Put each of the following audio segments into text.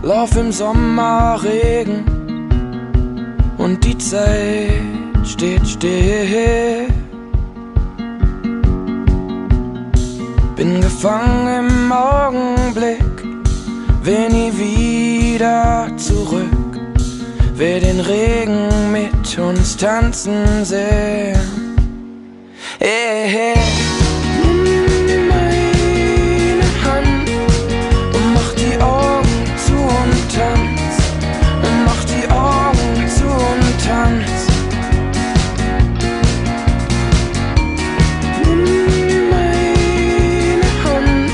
Lauf im Sommerregen und die Zeit steht still. Bin gefangen im Augenblick, will nie wieder zurück. Will den Regen mit uns tanzen sehen. Hey, hey. Nimm meine Hand und mach die Augen zu und tanz. Und mach die Augen zu und tanz. Nimm meine Hand,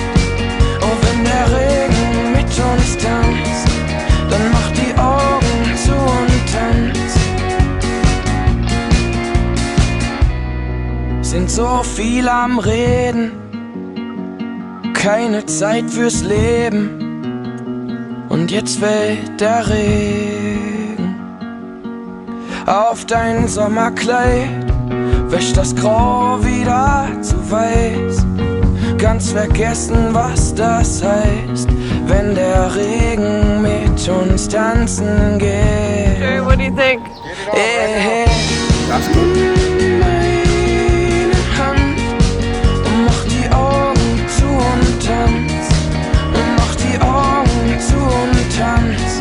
auch wenn der Regen mit uns tanzt, dann mach die Augen zu und tanz. Sind so viel am Reden, keine Zeit fürs Leben. Und jetzt fällt der Regen auf dein Sommerkleid, wäscht das Grau wieder zu weiß. Ganz vergessen, was das heißt, wenn der Regen mit uns tanzen geht. Germ, what do you think? Hey, hey. That's good. Tanz und mach die Augen zu und tanz.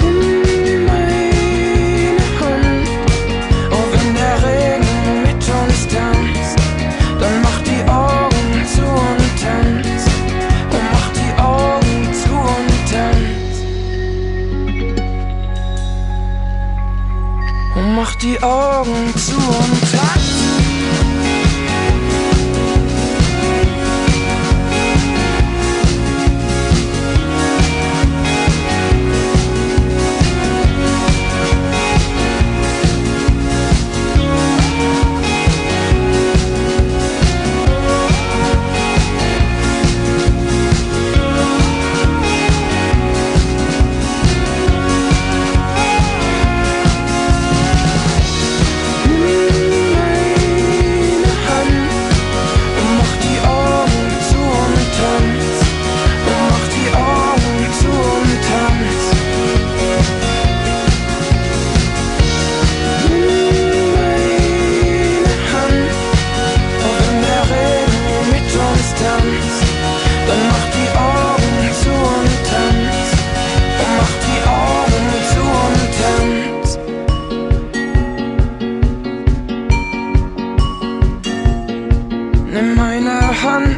Nimm meine Hand, auch wenn der Regen mit uns tanzt, dann mach die Augen zu und tanz. Und mach die Augen zu und tanz. Und mach die Augen zu und tanz. Nimm meine Hand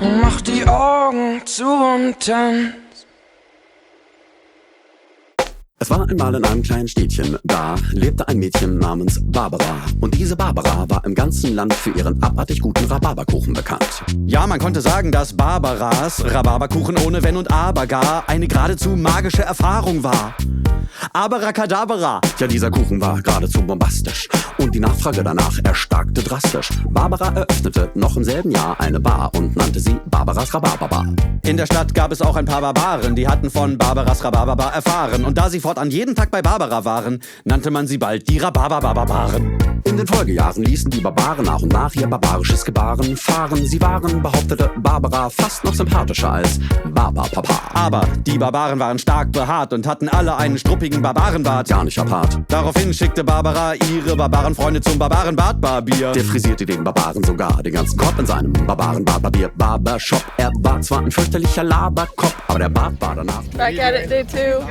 und mach die Augen zu und tanz. Es war einmal in einem kleinen Städtchen, da lebte ein Mädchen namens Barbara. Und diese Barbara war im ganzen Land für ihren abartig guten Rhabarberkuchen bekannt. Ja, man konnte sagen, dass Barbaras Rhabarberkuchen ohne Wenn und Aber gar eine geradezu magische Erfahrung war. Abracadabra! Ja, dieser Kuchen war geradezu bombastisch und die Nachfrage danach erstarkte drastisch. Barbara eröffnete noch im selben Jahr eine Bar und nannte sie Barbaras Rhabarberbar. In der Stadt gab es auch ein paar Barbaren, die hatten von Barbaras Rhabarberbar erfahren. Und da sie fortan jeden Tag bei Barbara waren, nannte man sie bald die Rhabarberbarbaren. In den Folgejahren ließen die Barbaren nach und nach ihr barbarisches Gebaren fahren. Sie waren, behauptete Barbara, fast noch sympathischer als Barbarpapa. Aber die Barbaren waren stark behaart und hatten alle einen struppigen Barbarenbart. Gar nicht apart. Daraufhin schickte Barbara ihre Barbarenfreunde zum Barbarenbartbarbier. Der frisierte den Barbaren sogar den ganzen Kopf in seinem Barbarenbartbarbier-Barbershop. Er war zwar ein fürchterlicher Laberkopf, aber der Bart war danach... Back at it, day two.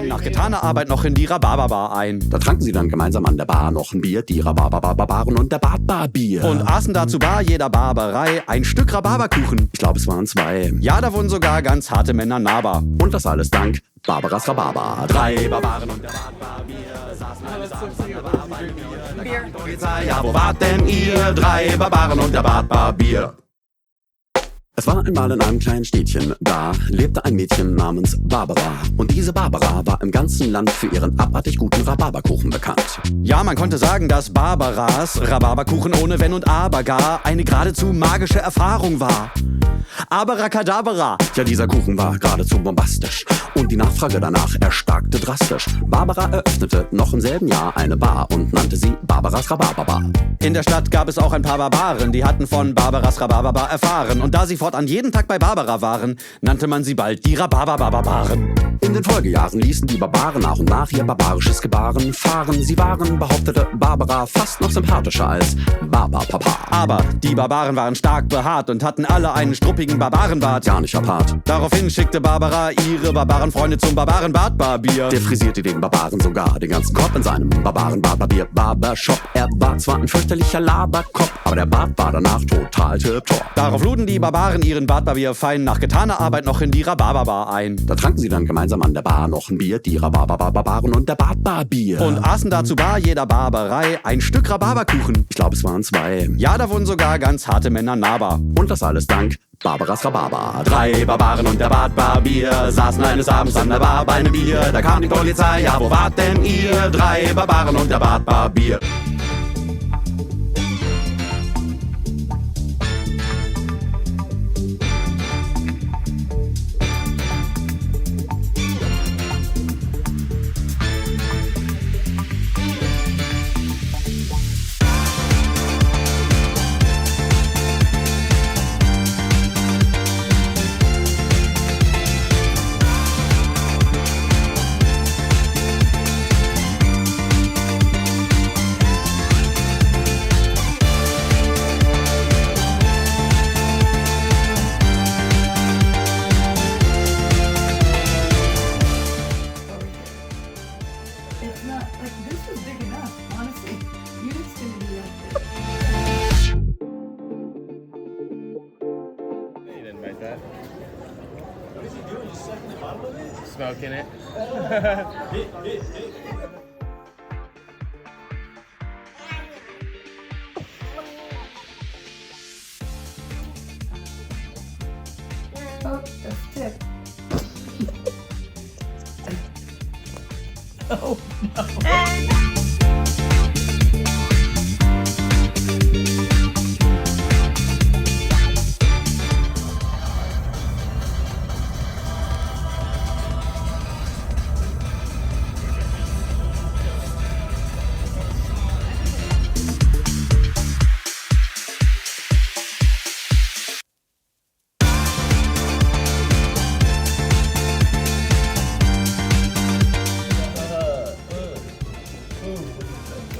Nach getaner Arbeit noch in die Rhabarberbar ein. Da tranken sie dann gemeinsam an der Bar noch ein Bier, die Rhabarberbarbaren und der Bartbarbier. Und aßen dazu bar jeder Barbarei ein Stück Rhabarberkuchen. Ich glaube, es waren 2. Ja, da wurden sogar ganz harte Männer nahbar. Und das alles dank Barbaras Rhabarber. 3 Barbaren und der Bartbarbier saßen allesamt an der Bar beim Bier. Polizei, ja, wo wart denn ihr? 3 Barbaren und der Bartbarbier. Es war einmal in einem kleinen Städtchen, da lebte ein Mädchen namens Barbara. Und diese Barbara war im ganzen Land für ihren abartig guten Rhabarberkuchen bekannt. Ja, man konnte sagen, dass Barbaras Rhabarberkuchen ohne Wenn und Aber gar eine geradezu magische Erfahrung war. Abracadabra! Ja, dieser Kuchen war geradezu bombastisch und die Nachfrage danach erstarkte drastisch. Barbara eröffnete noch im selben Jahr eine Bar und nannte sie Barbaras Rhabarberbar. In der Stadt gab es auch ein paar Barbaren, die hatten von Barbaras Rhabarberbar erfahren. Und da sie fortan jeden Tag bei Barbara waren, nannte man sie bald die Rhabarbarbaren. In den Folgejahren ließen die Barbaren nach und nach ihr barbarisches Gebaren fahren. Sie waren, behauptete Barbara, fast noch sympathischer als Barbarpapa. Aber die Barbaren waren stark behaart und hatten alle einen struppigen Barbarenbart. Gar nicht apart. Daraufhin schickte Barbara ihre Barbarenfreunde zum Barbarenbartbarbier. Der frisierte den Barbaren sogar den ganzen Kopf in seinem Barbarenbartbarbier Barbershop. Er war zwar ein fürchterlicher Laberkopf, aber der Bart war danach total tipptopp. Darauf luden die Barbaren ihren Bartbarbier fein nach getaner Arbeit noch in die Rhabarberbar ein. Da tranken sie dann gemeinsam an der Bar noch ein Bier, die Rhabarbarbaren und der Bartbarbier. Und aßen dazu bar jeder Barbarei ein Stück Rhabarberkuchen. Ich glaube, es waren 2. Ja, da wurden sogar ganz harte Männer nahbar. Und das alles dank Barbaras Rhabarber. 3 Barbaren und der Bartbarbier saßen eines Abends an der Bar bei einem Bier. Da kam die Polizei, ja, wo wart denn ihr? 3 Barbaren und der Bartbarbier. It's not, like, this was big enough, honestly. You just didn't do that. You didn't make that. What is he doing? Just sucking the bottom of it? Smoking it. Oh, that's tip. Oh, no.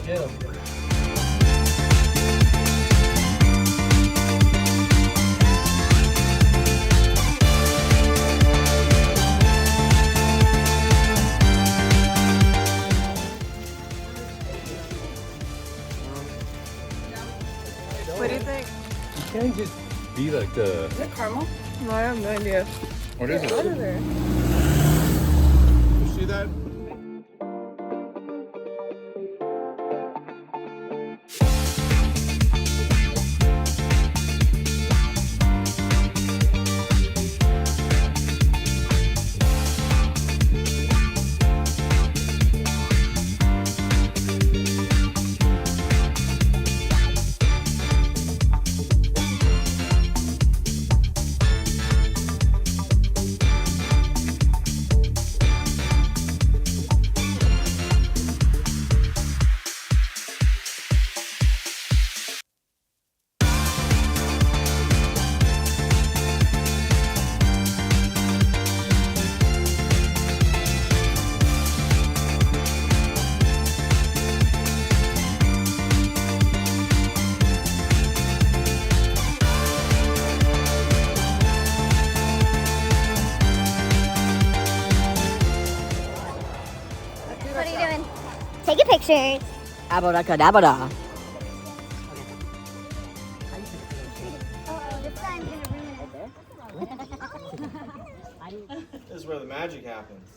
Get him. What do you think? You can't just be like the. Is it caramel? No, I have no idea. What is it? What is there? You see that? What are you doing? Take a picture. Abracadabra. Oh, this guy's gonna ruin it. This is where the magic happens.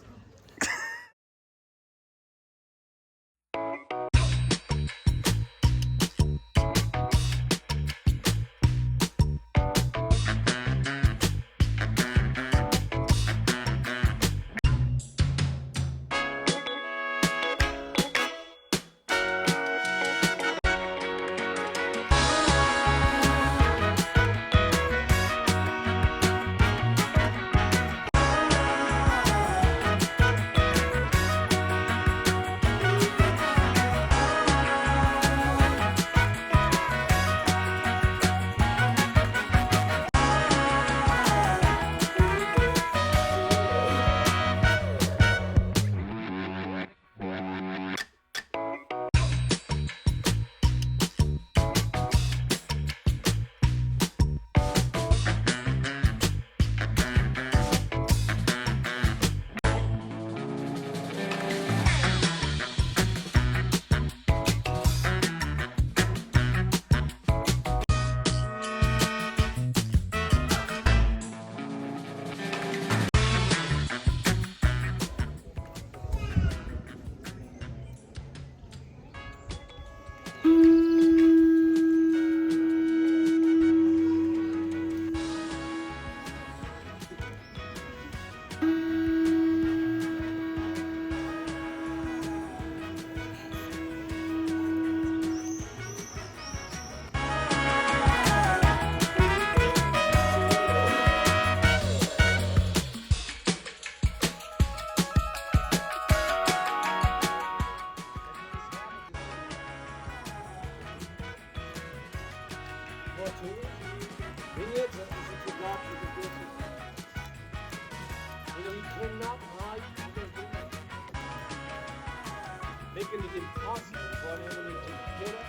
Make anything possible for an enemy to get us,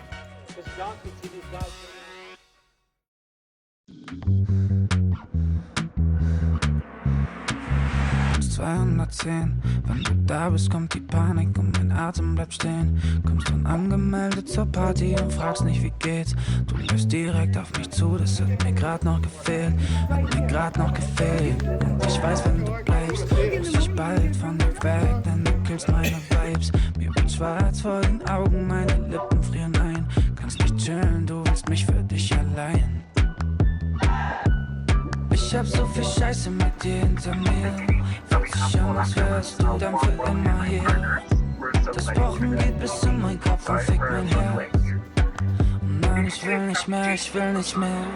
because God continues God's way. 210, wenn du da bist, kommt die Panik und mein Atem bleibt stehen. Kommst unangemeldet zur Party und fragst nicht, wie geht's. Du läufst direkt auf mich zu, das hat mir grad noch gefehlt. Und ich weiß, wenn du bleibst, muss ich bald von dir weg, denn du killst meine Vibes. Mir wird schwarz vor den Augen, meine Lippen frieren ein. Kannst nicht chillen, du willst mich für dich allein. Ich hab so viel Scheiße mit dir hinter mir. Fühlt sich an, als wärst du dann für immer hier. Das Pochen geht bis in meinen Kopf und fickt mein Herz. Und nein, ich will nicht mehr, ich will nicht mehr.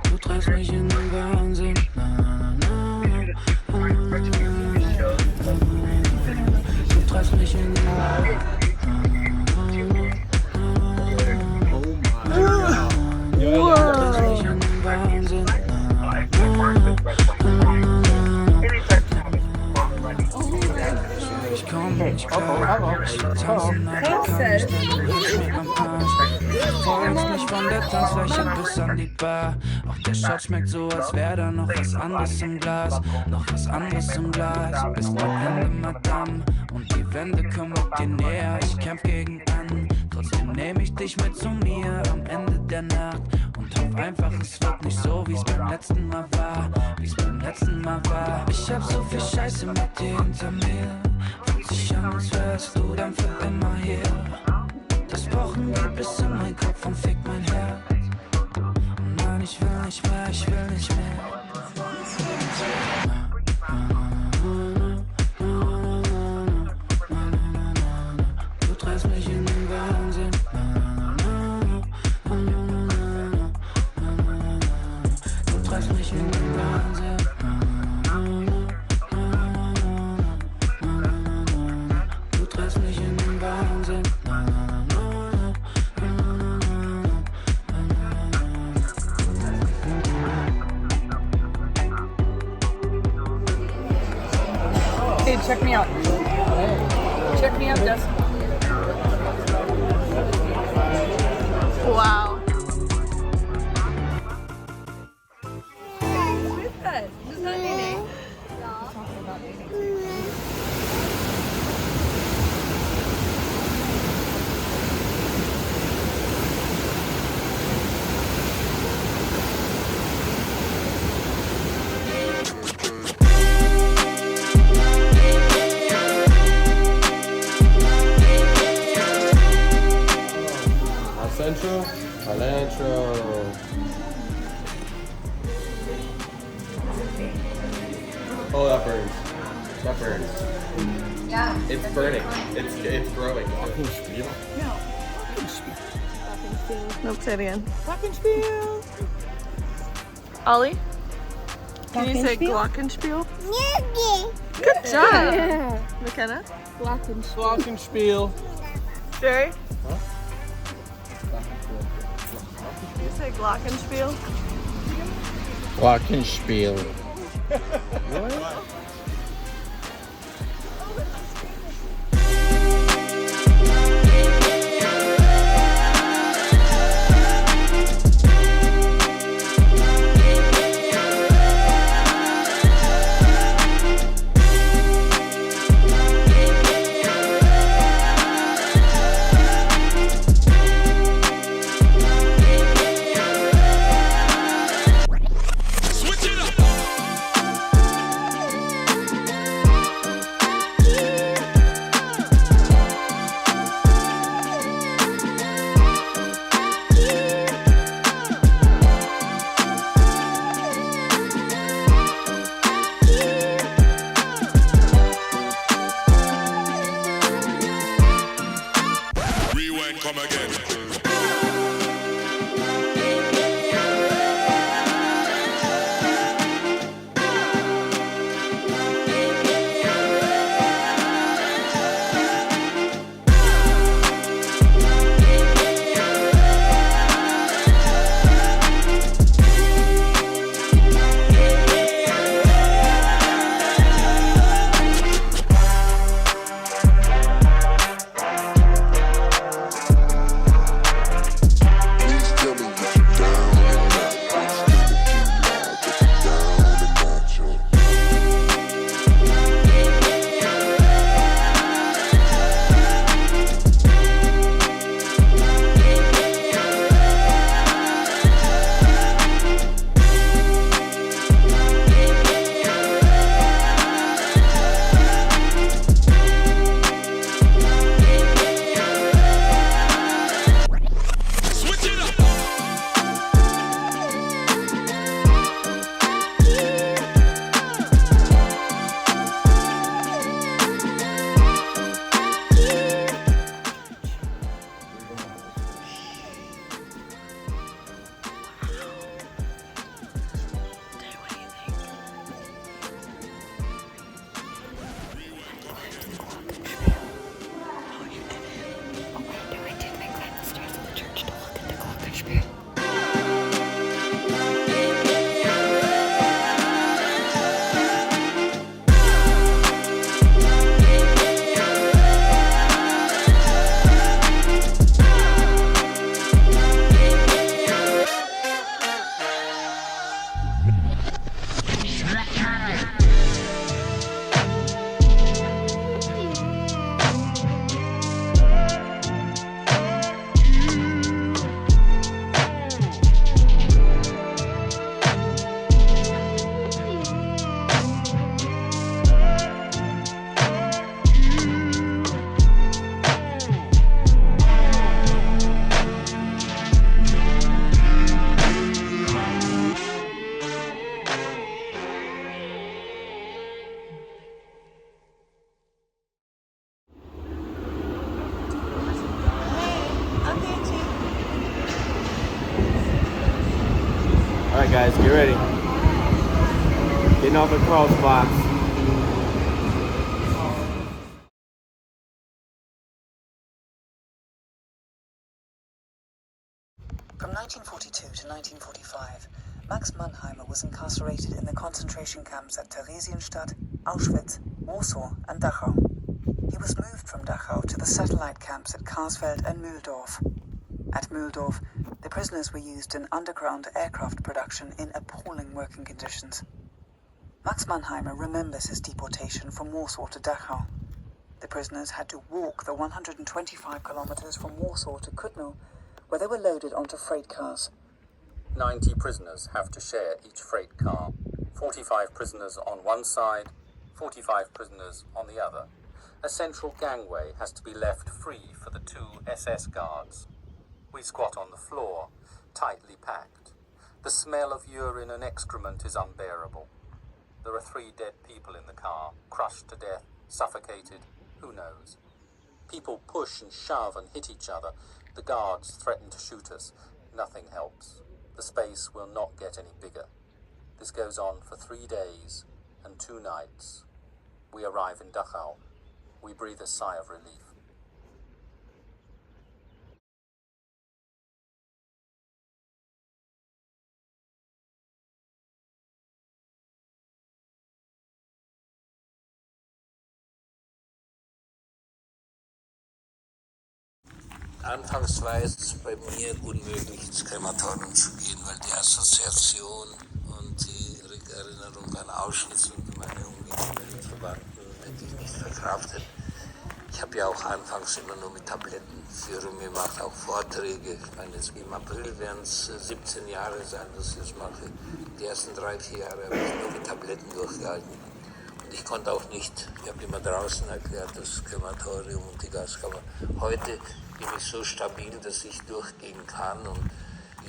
Du treibst mich in den Wahnsinn. Du treibst mich in den Wahnsinn. Ich komm nicht klar, ich will tanzen, aber kann nicht, denn du hältst mich am Arsch. Du folgst mich von der Tanzfläche bis an die Bar. Auch der Shot schmeckt so, als wär da noch was anderes im Glas. Bis zum Ende, Madame. Und die Wände kommen mit dir näher, ich kämpf gegen an. Trotzdem nehm ich dich mit zu mir am Ende der Nacht. Und hoff einfach, es wird nicht so, wie's beim letzten Mal war. Ich hab so viel Scheiße mit dir hinter mir. Fühlt sich an, als wärst du dann für immer hier. Das Pochen geht bis in meinen Kopf und fickt mein Herz. Und nein, ich will nicht mehr, ich will nicht mehr. Du treibst mich in den Wahnsinn. Du treibst mich in den Wahnsinn. Du treibst mich in den Wahnsinn. Hey, check me out. Check me out, Dustin. Wow. Who is that? Who's that dating? Talking about dating too. Central, Palantro. Oh, that burns. That burns. Yeah. It's burning. It's growing. No. Nope, say it again. Glockenspiel. Ollie? Can you say Glockenspiel? Good job. McKenna? Glockenspiel. Jerry? Can you say Glockenspiel? Glockenspiel. Alright guys, get ready. Getting off the crossbox. From 1942 to 1945, Max Mannheimer was incarcerated in the concentration camps at Theresienstadt, Auschwitz, Warsaw, and Dachau. He was moved from Dachau to the satellite camps at Karsfeld and Mühldorf. At Mühldorf, the prisoners were used in underground aircraft production in appalling working conditions. Max Mannheimer remembers his deportation from Warsaw to Dachau. The prisoners had to walk the 125 kilometers from Warsaw to Kutno, where they were loaded onto freight cars. 90 prisoners have to share each freight car. 45 prisoners on one side, 45 prisoners on the other. A central gangway has to be left free for the 2 SS guards. We squat on the floor, tightly packed. The smell of urine and excrement is unbearable. There are 3 dead people in the car, crushed to death, suffocated, who knows. People push and shove and hit each other. The guards threaten to shoot us. Nothing helps. The space will not get any bigger. This goes on for 3 days and 2 nights. We arrive in Dachau. We breathe a sigh of relief. Anfangs war es bei mir unmöglich, ins Krematorium zu gehen, weil die Assoziation und die Erinnerung an Auschwitz und meine umgekommenen Verwandten hätte ich nicht verkraftet. Ich habe ja auch anfangs immer nur mit Tablettenführung gemacht, auch Vorträge. Ich meine, im April werden es 17 Jahre sein, dass ich das mache. Die ersten 3-4 Jahre habe ich nur mit Tabletten durchgehalten. Und ich konnte auch nicht, ich habe immer draußen erklärt, das Krematorium und die Gaskammer. Heute bin ich so stabil, dass ich durchgehen kann und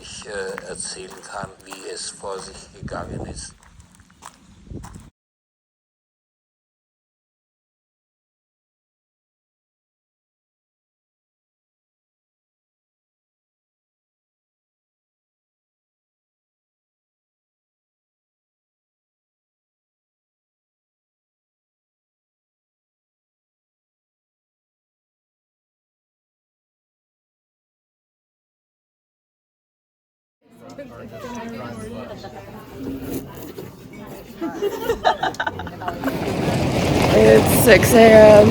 ich erzählen kann, wie es vor sich gegangen ist. It's 6 a.m.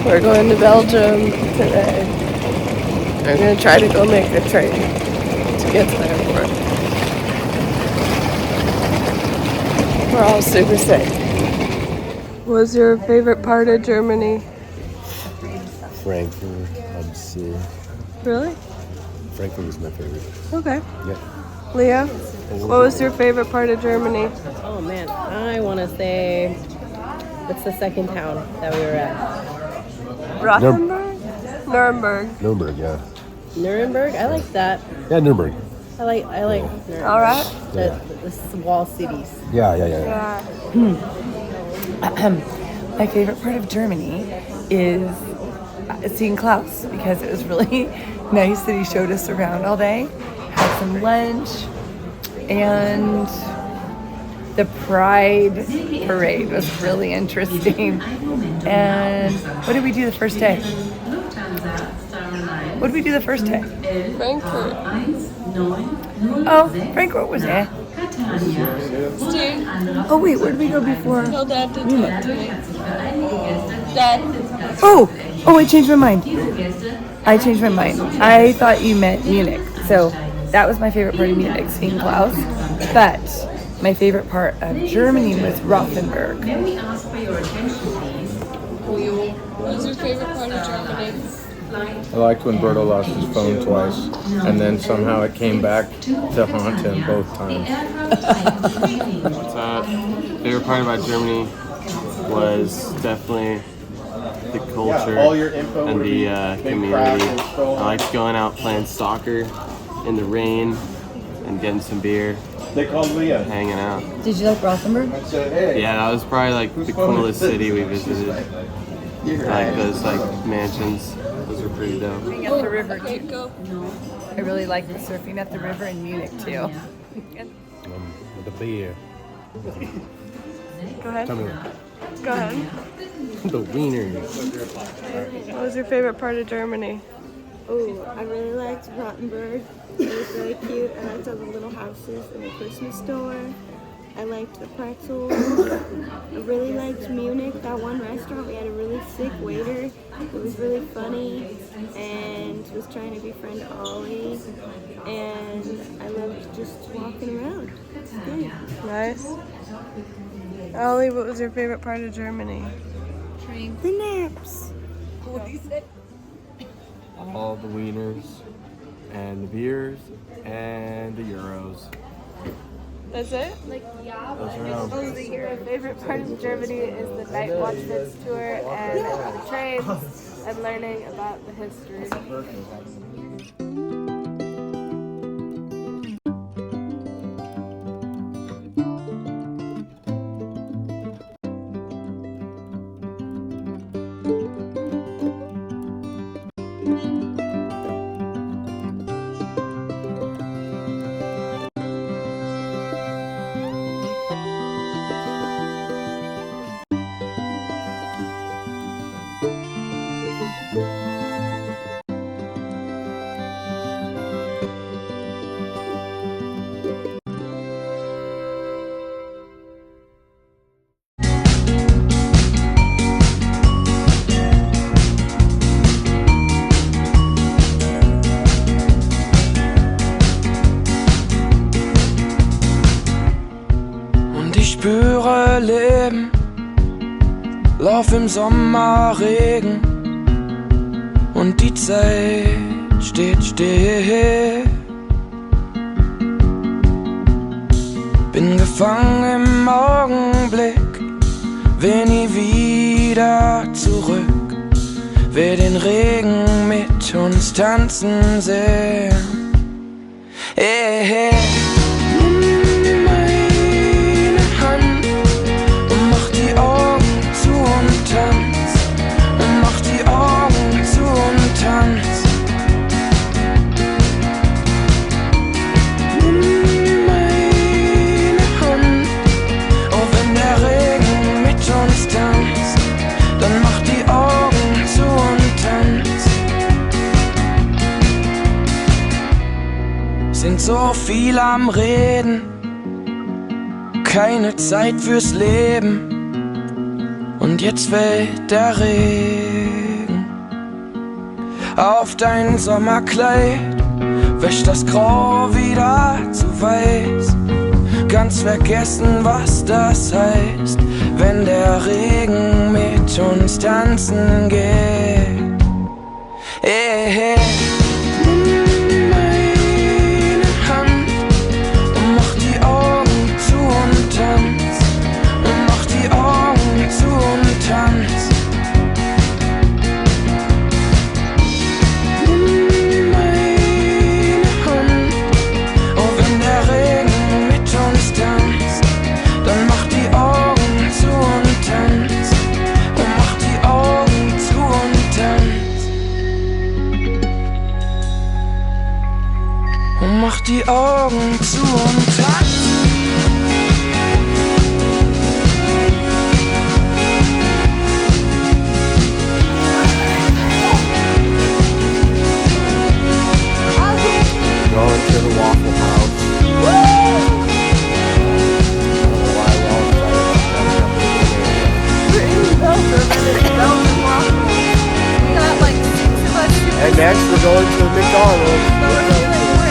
We're going to Belgium today. We're going to try to go make the train to get to the airport. We're all super sick. What's your favorite part of Germany? Frankfurt, obviously. Really? Frankfurt is my favorite. Okay. Yeah. Leah, what was your favorite part of Germany? Oh man, I want to say, what's the second town that we were at? Rothenburg? Nuremberg. Nuremberg, yeah. Nuremberg? I like that. Yeah, Nuremberg. I like Nuremberg. All right. The wall cities. Yeah. My favorite part of Germany is seeing Klaus, because it was really nice that he showed us around all day, had some lunch, and the Pride parade was really interesting. And what did we do the first day? Frankfurt. Oh, Frankfurt was there. Steve. Oh wait, where did we go before? Tell Dad to talk to me. Dad. Oh, I changed my mind. I thought you meant Munich. So that was my favorite part of Munich, seeing Klaus. But my favorite part of Germany was Rothenburg. Can we ask for your attention, please? What was your favorite part of Germany? I liked when Berto lost his phone twice, and then somehow it came back to haunt him both times. Favorite part about Germany was definitely the culture and the community. I liked going out playing soccer in the rain and getting some beer. They called Leah. Hanging out. Did you like Rothenburg? Yeah, that was probably like the coolest city we visited. Like those mansions. Those were pretty dope. Surfing at the river too. I really like the surfing at the river in Munich too. The beer. Go ahead. Tell me Go ahead. the wieners. What was your favorite part of Germany? Oh, I really liked Rottenburg. It was really cute. I liked all the little houses and the Christmas store. I liked the pretzels. I really liked Munich, that one restaurant. We had a really sick waiter. It was really funny and was trying to befriend Ollie. And I loved just walking around. It's good. Nice. Ollie, what was your favorite part of Germany? The naps. All the wieners and the beers and the euros. That's it? Those are My favorite part of Germany is the night watchman's tour and the trains and learning about the history. spüre Leben, lauf im Sommerregen und die Zeit steht still. Bin gefangen im Augenblick, will nie wieder zurück, will den Regen mit uns tanzen sehen. Hey, hey. So viel am Reden, keine Zeit fürs Leben. Und jetzt fällt der Regen auf dein Sommerkleid, wäscht das Grau wieder zu weiß. Ganz vergessen, was das heißt, wenn der Regen mit uns tanzen geht. Hey, hey. Mach die Augen zu und tanz. Going to the Waffle House. Woo! We're in Belgium and it's Belgian waffles. We got like 6 of us. And next we're going to McDonald's.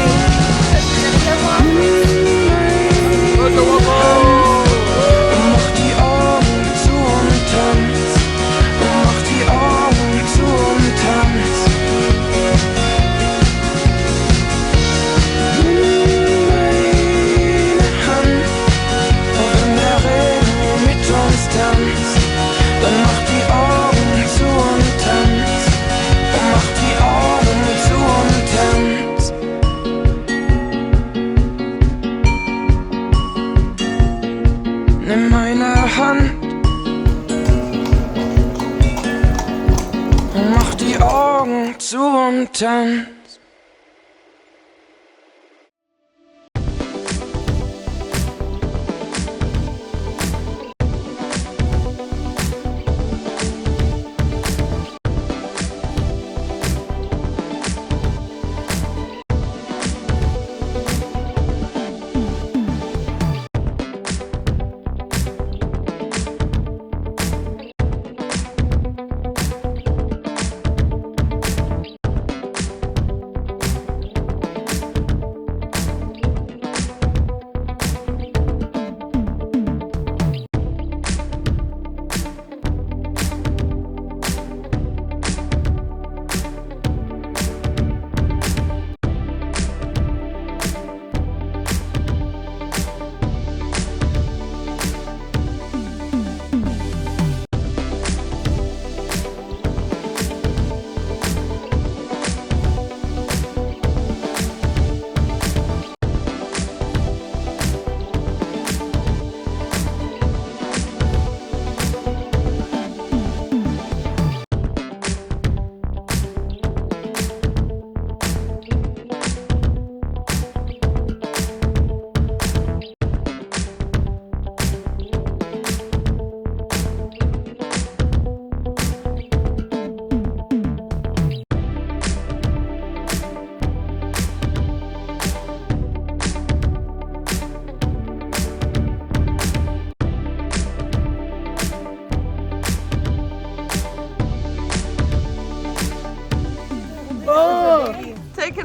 Mach die Augen zu und tanz. Mach die Augen zu und tanz. Meine Hand, und wenn der Regen mit uns tanzt, dann mach die Augen zu und tanz. Mach die Augen zu und tanz. Nimm meine Hand und mach die Augen zu und tanz.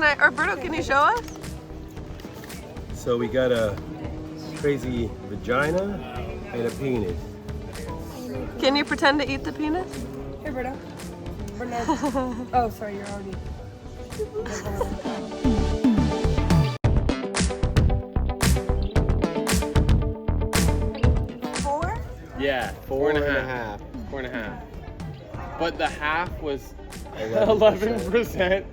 Roberto, can you show us? So we got a crazy vagina and a penis. Can you pretend to eat the penis? Hey, Roberto. Oh, sorry, you're already. Four? Yeah, 4.5. 4.5. But the half was 11%.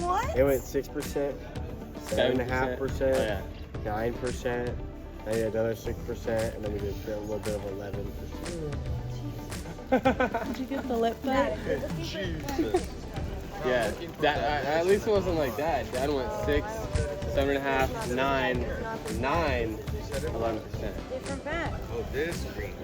What? It went 6%, 7.5%, 9%, then another 6%, and then we did a little bit of 11%. Did you get the lip bite? Yeah, at least it wasn't like that. Dad went 6, 7.5, 9, 11%. Different bag. Oh, this green.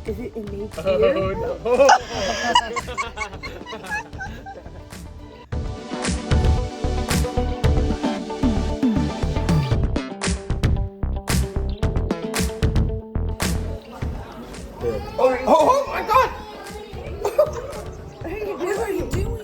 Is it innate fear? Oh no! Oh my God! Hey, what are you doing?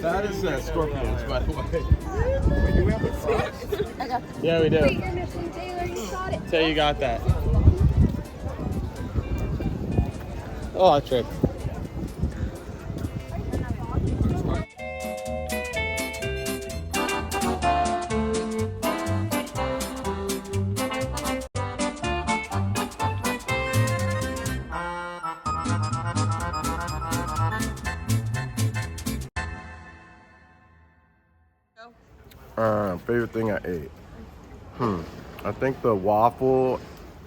That is scorpions, by the way. Wait, do we have the socks? Yeah, we do. Wait, you're missing Taylor. You got it. So you got that. Oh, I tripped. Favorite thing I ate? I think the waffle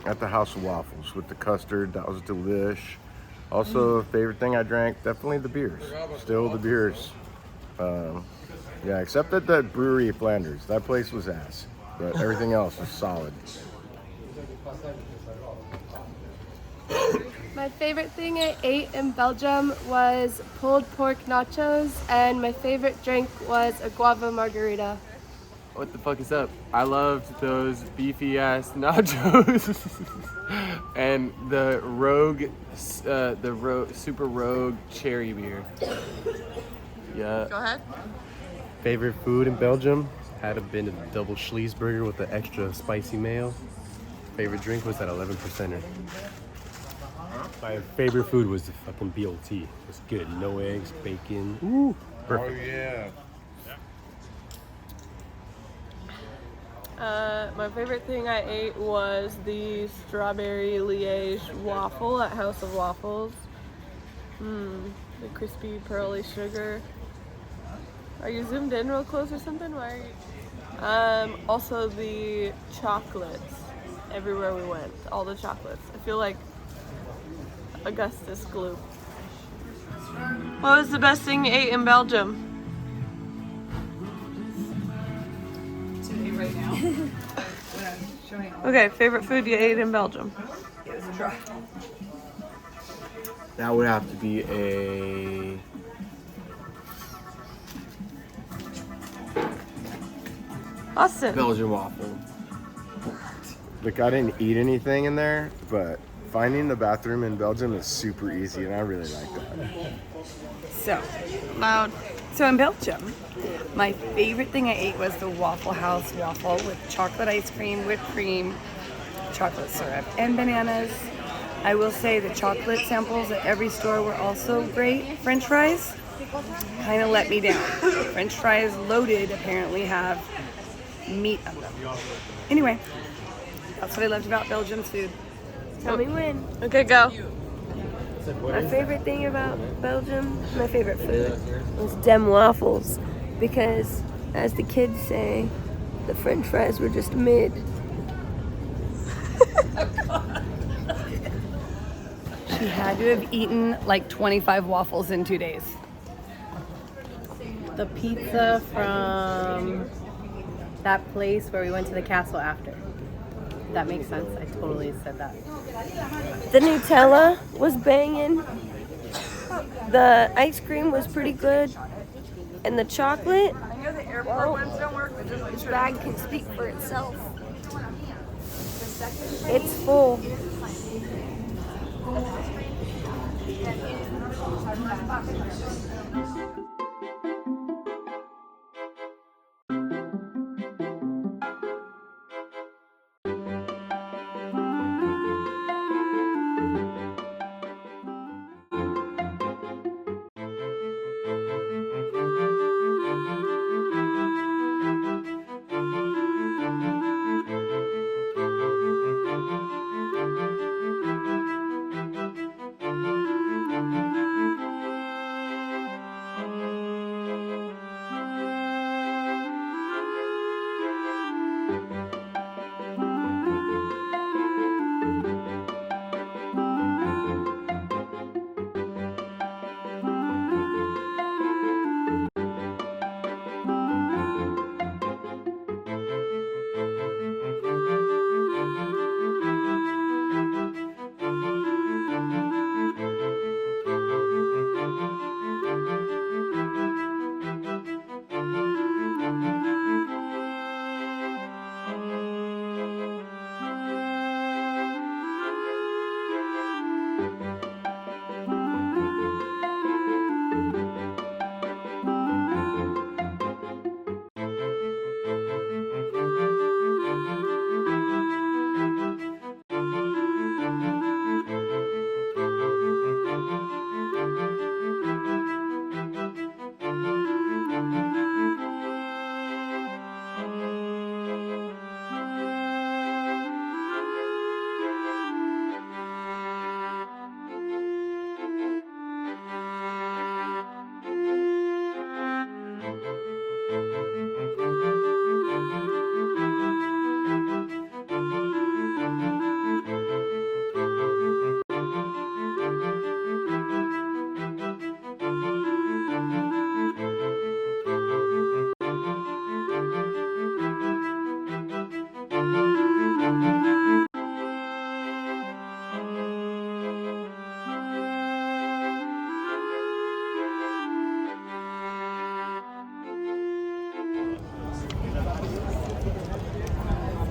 at the House of Waffles with the custard. That was delish. Also, favorite thing I drank, definitely the beers. Still the beers. Yeah, except at that brewery Flanders. That place was ass. But everything else was solid. My favorite thing I ate in Belgium was pulled pork nachos, and my favorite drink was a guava margarita. What the fuck is up? I loved those beefy ass nachos and the super rogue cherry beer. Yeah. Go ahead. Favorite food in Belgium had to been a double Schlesburger with the extra spicy mayo. Favorite drink was that 11%er. My favorite food was the fucking BLT. It was good. No eggs, bacon. Ooh, perfect. Oh yeah. My favorite thing I ate was the strawberry liège waffle at House of Waffles. The crispy pearly sugar. Are you zoomed in real close or something? Why are you? Also the chocolates. Everywhere we went, all the chocolates. I feel like Augustus Gloop. What was the best thing you ate in Belgium? Right now. Okay, favorite food you ate in Belgium? That would have to be a Austin. Belgian waffle. Like, I didn't eat anything in there, but finding the bathroom in Belgium is super easy, and I really like that. So, loud. So in Belgium, my favorite thing I ate was the Waffle House waffle with chocolate ice cream, whipped cream, chocolate syrup, and bananas. I will say the chocolate samples at every store were also great. French fries kind of let me down. French fries loaded apparently have meat on them. Anyway, that's what I loved about Belgium's food. Tell me when. Okay, go. My favorite thing about Belgium, my favorite food, was dem waffles. Because, as the kids say, the French fries were just mid. She had to have eaten like 25 waffles in 2 days. The pizza from that place where we went to the castle after. That makes sense. I totally said that. The Nutella was banging. The ice cream was pretty good. And the chocolate, well, this bag can speak for itself. It's full.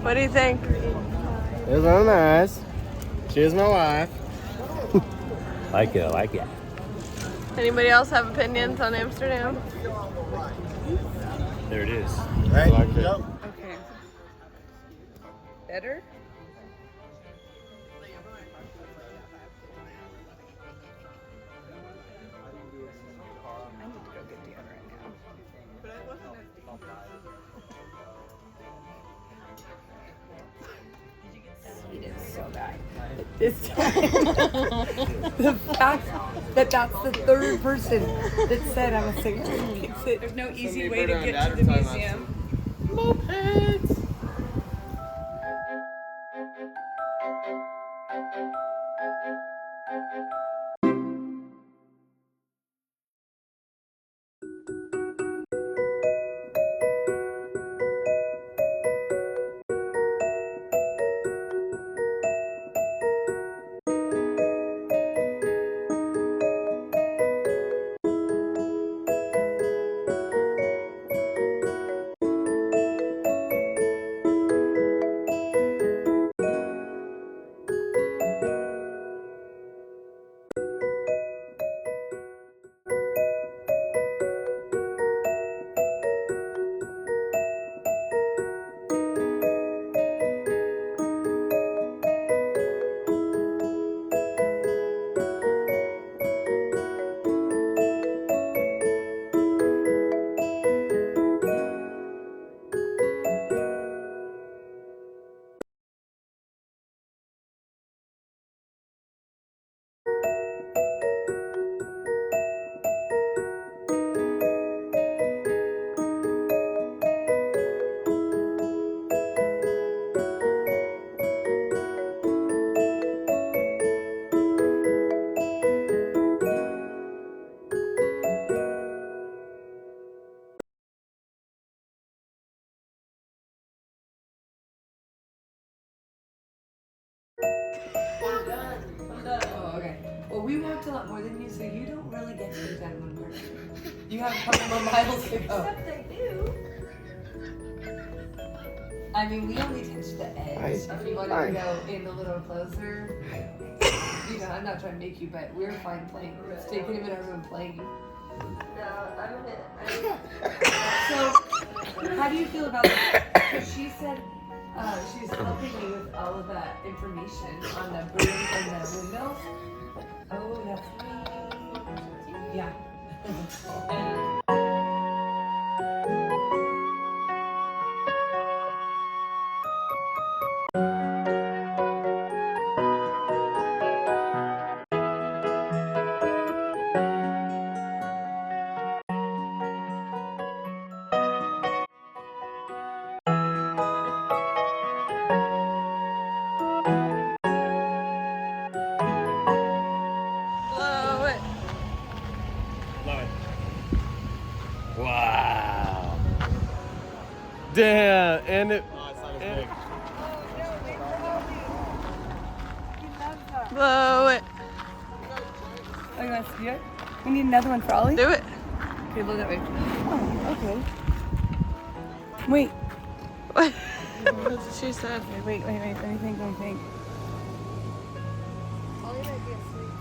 What do you think? It was real nice. Cheers, my wife. I like it. Anybody else have opinions on Amsterdam? There it is. I like it. Okay. Better? I need to go get deodorant now. It is so bad. This time, the fact that that's the third person that said I'm a singer makes it. There's no easy way to get to the museum. Mopeds. Oh, okay. Well, we walked a lot more than you, so you don't really get to do that in one person. You have a couple more miles to go. Except I do. I mean, we only touched the edge. If you want to go in a little closer, you know, I'm not trying to make you, but we're fine playing. We're just taking him in our room playing. No, I'm So, how do you feel about that? Because she said she's helping me with all of that information on the broom and the windows. Oh, that's me. Yeah. Blow it. Love it. Wow. Damn, and it. Oh, it's not as big. Blow it. Oh, you want to see it? We need another one for Ollie? Do it. Okay, blow that way. Oh, okay. Wait. What? That's what she said. Okay, wait. Let me think. Ollie might be asleep.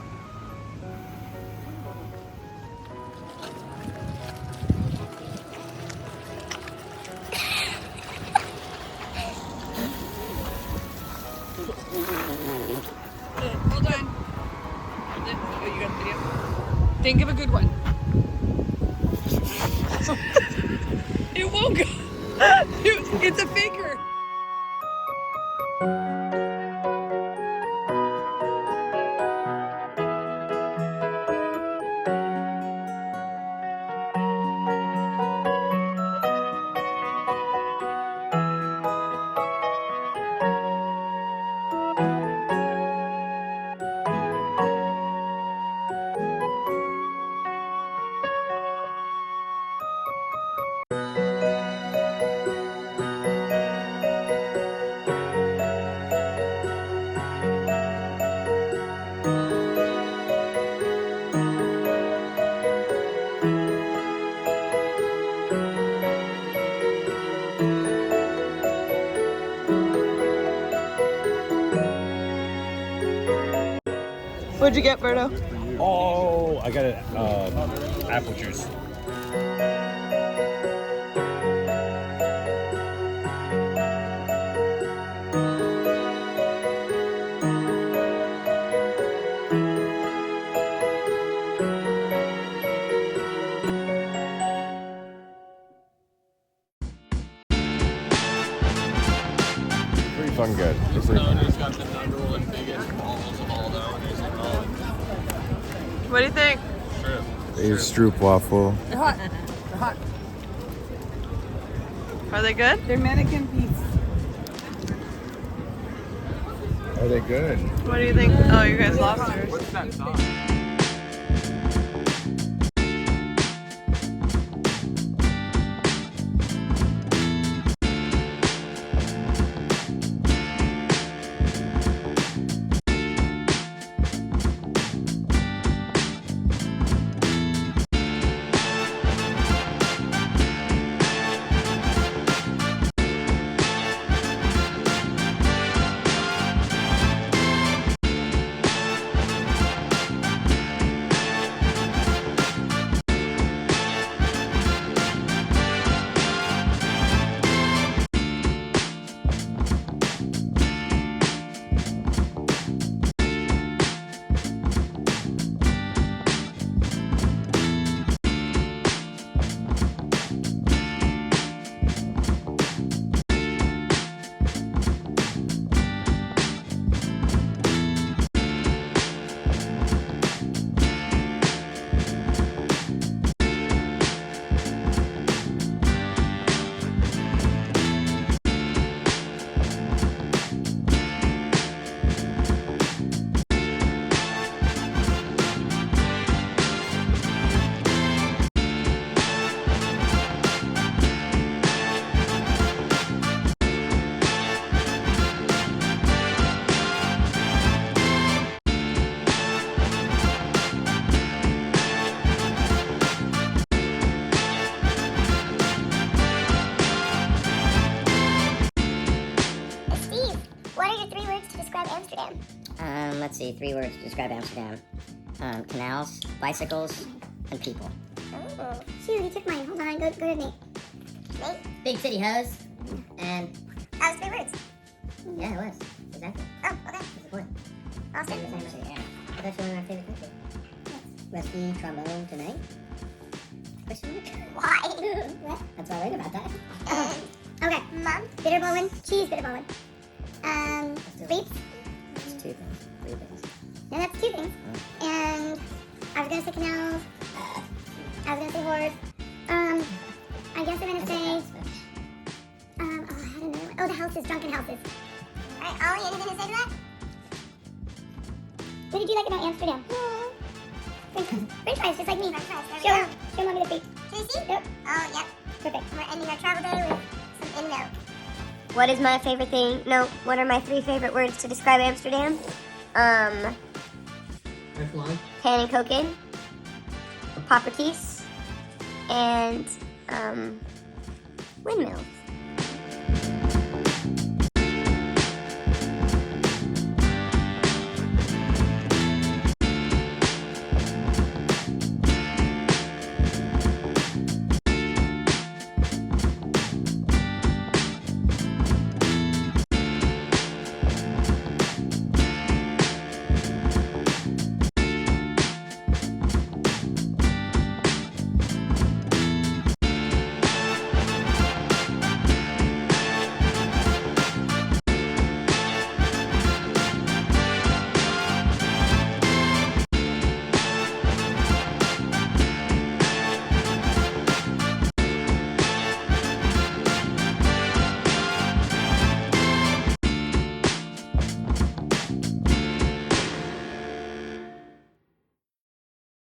Hold on. Oh, you got the video? Think of a good one. It won't go. It's a faker. What'd you get, Berto? Oh, I got apple juice. Pretty fucking good. It's pretty fun. What do you think? It's Stroop waffle. They're hot. They're hot. Are they good? They're mannequin peas. Are they good? What do you think? Oh, you guys lobsters. What's that sauce? Let's see, 3 words to describe Amsterdam. Canals, bicycles, and people. Oh, shoot, he took mine. Hold on, go to Nate. Nate? Big city hose, and... That was 3 words. Yeah, it was. Exactly. Oh, okay. That's the point. Awesome. Yeah. That's one of my favorite countries. Rusty trombone tonight. Question mark? Why? What? That's why I learned about that. Okay, Mom, bitter bowling, cheese bitter bowling. Sleep. That's 2 things. 3 things. No, that's 2 things. Oh. And I was gonna say canals. I was gonna say horse. I guess I'm gonna say. Oh, I had another one. Oh, the houses, drunken houses. Alright, Ollie, anything to say to that? What did you like about Amsterdam? French fries, just like me. French fries. Show Mommy the feet. Can you see? Yep. Oh, yep. Perfect. And we're ending our travel day with some in-note. What is my favorite thing? No, what are my 3 favorite words to describe Amsterdam? Pan and cocaine, properties, and windmills.